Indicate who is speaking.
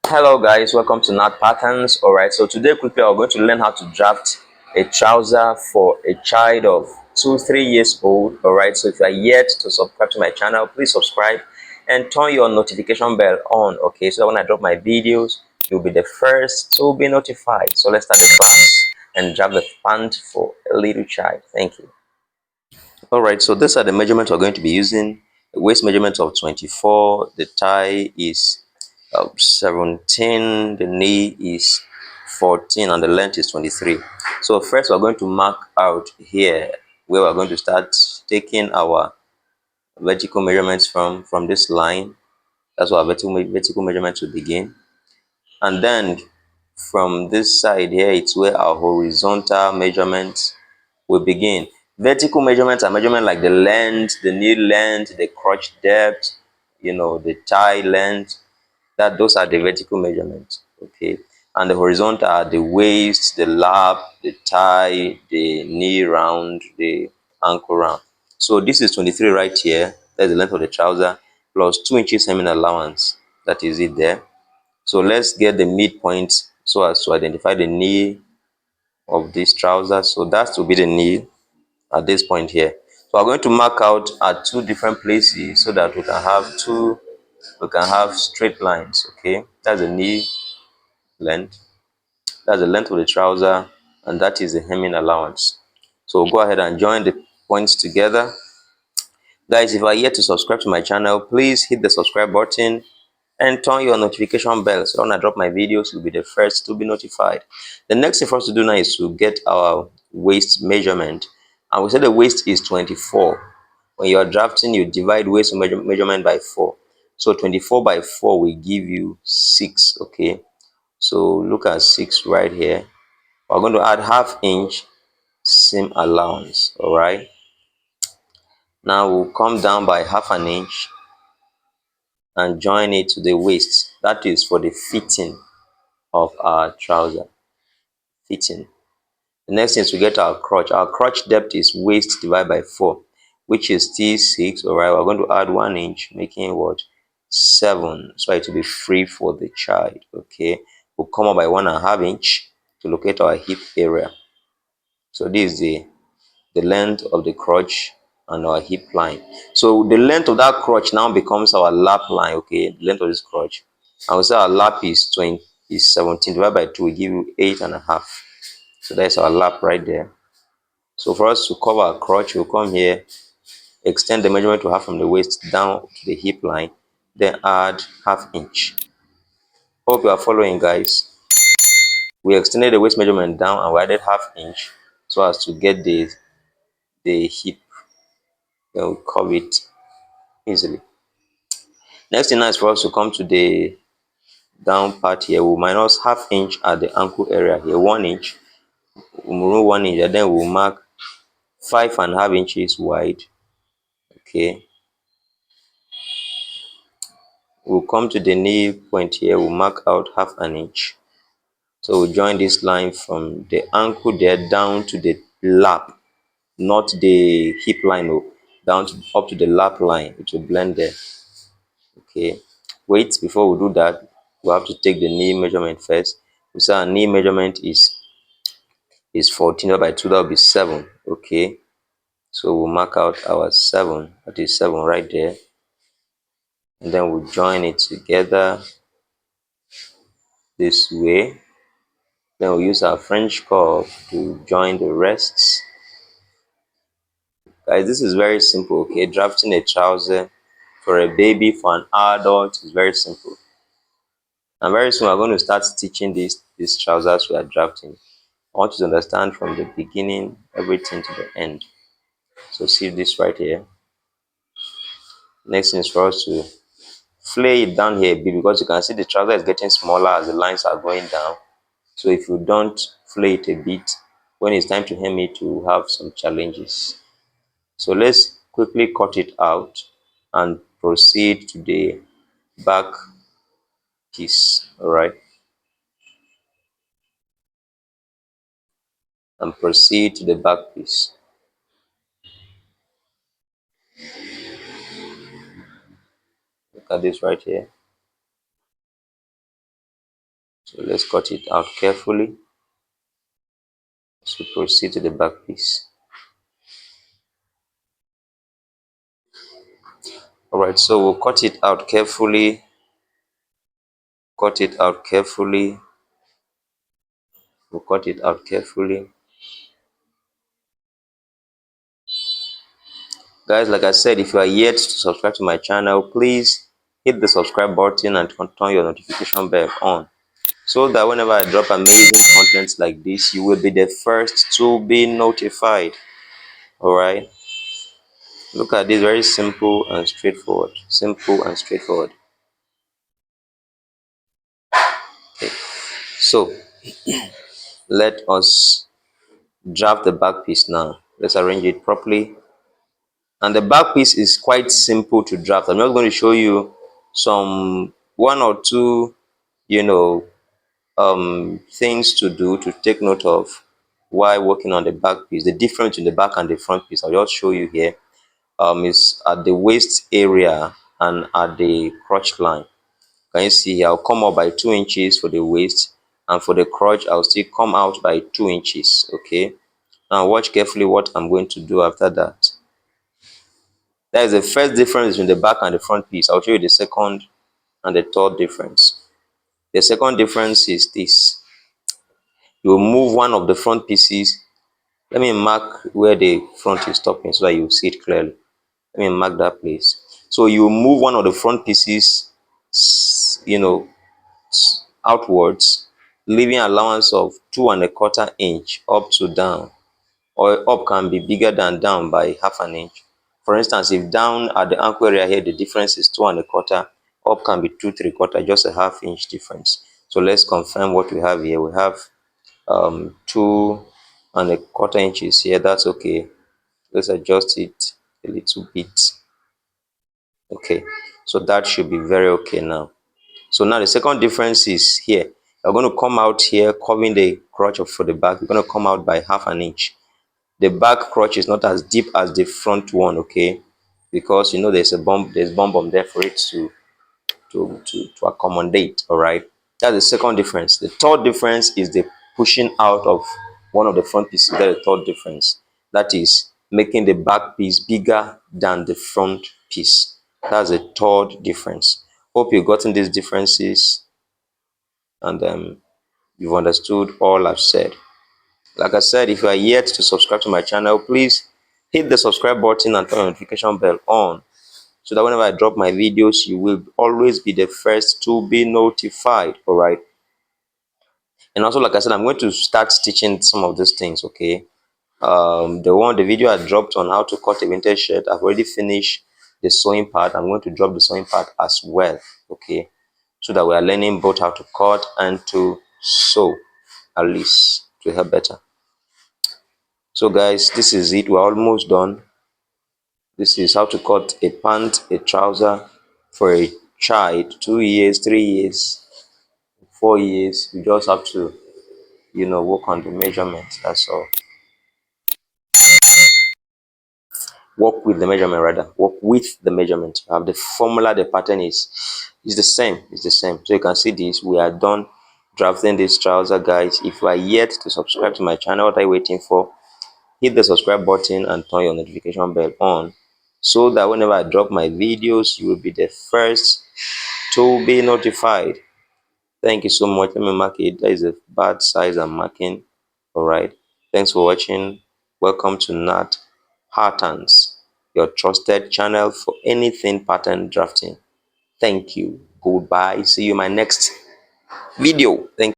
Speaker 1: Hello guys, welcome to Nat Patterns. Alright, so today quickly we're going to learn how to draft a trouser for a child of 2-3 years old. Alright, so if you are yet to subscribe to my channel, please subscribe and turn your notification bell on. Okay, so that when I drop my videos, you'll be the first to be notified. So let's start the class and draft the pant for a little child. Thank you. Alright, so these are the measurements we're going to be using. The waist measurement of 24, the thigh is 17, the knee is 14, and the length is 23. So first we're going to mark out here where we're going to start taking our vertical measurements from this line. That's where our vertical measurements will begin. And then from this side here, it's where our horizontal measurements will begin. Vertical measurements are measurement like the length, the knee length, the crotch depth, the thigh length. Those are the vertical measurements. Okay. And the horizontal are the waist, the lap, the thigh, the knee round, the ankle round. So this is 23 right here. That's the length of the trouser plus 2 inches hemming allowance. That is it there. So let's get the midpoint so as to identify the knee of this trouser. So that will be the knee at this point here. So I'm going to mark out at two different places so that we can have straight lines. Okay, that's the knee length, that's the length of the trouser, and that is the hemming allowance. So go ahead and join the points together. Guys, if you are yet to subscribe to my channel, please hit the subscribe button and turn your notification bell so when I drop my videos, you'll be the first to be notified. The next thing for us to do now is to get our waist measurement. And we said the waist is 24. When you are drafting, you divide waist measurement by 4. So 24 by 4 will give you 6. Okay. So look at 6 right here. We're going to add ½ inch seam allowance. All right. Now we'll come down by ½ inch and join it to the waist. That is for the fitting of our trouser. Fitting. The next thing is to get our crotch. Our crotch depth is waist divided by 4, which is still 6. All right, we're going to add 1 inch, making what? 7. So it will be free for the child. Okay, we'll come up by 1½ inch to locate our hip area. So this is the length of the crotch and our hip line. So the length of that crotch now becomes our lap line. Okay, the length of this crotch. I will say our lap is 17 divided by 2 will give you 8½. So that's our lap right there. So for us to cover our crotch, we'll come here, extend the measurement we have from the waist down to the hip line, then add ½ inch. Hope you are following, guys. We extended the waist measurement down and we added ½ inch so as to get the hip. Then we curve it easily. Next thing now is for us to come to the down part here. We'll minus ½ inch at the ankle area here, 1 inch. We'll remove 1 inch and then we'll mark 5½ inches wide. Okay. We'll come to the knee point here. We'll mark out ½ inch. So we'll join this line from the ankle there down to the lap, not the hip line, oh, down to up to the lap line. It will blend there. Okay. Wait, before we do that, we have to take the knee measurement first. We say our knee measurement is 14 by 2, that will be 7. Okay. So we'll mark out our 7, that is 7 right there. And then we'll join it together this way. Then we'll use our French curve to join the rests. Guys, this is very simple, okay? Drafting a trouser for a baby, for an adult is very simple. And very soon we're going to start stitching these trousers we are drafting. I want you to understand from the beginning, everything to the end. So see this right here. Next thing is for us to flay it down here a bit because you can see the trouser is getting smaller as the lines are going down. So if you don't flay it a bit, when it's time to hem it, you will have some challenges. So let's quickly cut it out and proceed to the back piece. All right, and proceed to the back piece. Look at this right here. So let's cut it out carefully. So proceed to the back piece. All right, so we'll cut it out carefully. Cut it out carefully. We'll cut it out carefully. Guys, like I said, if you are yet to subscribe to my channel, please hit the subscribe button and turn your notification bell on, so that whenever I drop amazing content like this, you will be the first to be notified. All right, look at this, very simple and straightforward. Simple and straightforward. Okay. So let us draft the back piece now. Let's arrange it properly. And the back piece is quite simple to draft. I'm not going to show you some one or two, you know, things to do, to take note of while working on the back piece. The difference in the back and the front piece, I'll just show you here, is at the waist area and at the crotch line. Can you see here? I'll come up by 2 inches for the waist, and for the crotch I'll still come out by 2 inches. Okay, now watch carefully what I'm going to do after that. That is the first difference between the back and the front piece. I'll show you the second and the third difference. The second difference is this: you move one of the front pieces. Let me mark where the front is stopping so that you see it clearly. Let me mark that place. So you move one of the front pieces, outwards, leaving allowance of 2¼ inch up to down, or up can be bigger than down by ½ inch. For instance, if down at the ankle area here, the difference is 2¼ up can be 2¾ just ½ inch difference. So let's confirm what we have here. We have 2¼ inches here. That's okay. Let's adjust it a little bit. Okay, so that should be very okay now. So now the second difference is here. You're going to come out here, covering the crotch for the back. You're going to come out by ½ inch. The back crotch is not as deep as the front one, okay? Because you know there's bump there for it to accommodate. All right, that's the second difference. The third difference is the pushing out of one of the front pieces. That's the third difference. That is making the back piece bigger than the front piece. That's the third difference. Hope you've gotten these differences, and you've understood all I've said. Like I said, if you are yet to subscribe to my channel, please hit the subscribe button and turn the notification bell on, so that whenever I drop my videos, you will always be the first to be notified. All right. And also, like I said, I'm going to start teaching some of these things. Okay. The video I dropped on how to cut a vintage shirt, I've already finished the sewing part. I'm going to drop the sewing part as well. Okay, so that we are learning both how to cut and to sew, at least to help better. So guys, this is it. We're almost done. This is how to cut a pant, a trouser for a child, 2 years, 3 years, 4 years. You just have to, work on the measurements. That's all. Work with the measurement, rather. Work with the measurement. You have the formula, the pattern is the same. It's the same. So you can see this. We are done drafting this trouser, guys. If you are yet to subscribe to my channel, what are you waiting for? Hit the subscribe button and turn your notification bell on, so that whenever I drop my videos, you will be the first to be notified. Thank you so much. Let me mark it. That is a bad size I'm marking. All right. Thanks for watching. Welcome to Nat Patterns, your trusted channel for anything pattern drafting. Thank you. Goodbye. See you in my next video. Thank you.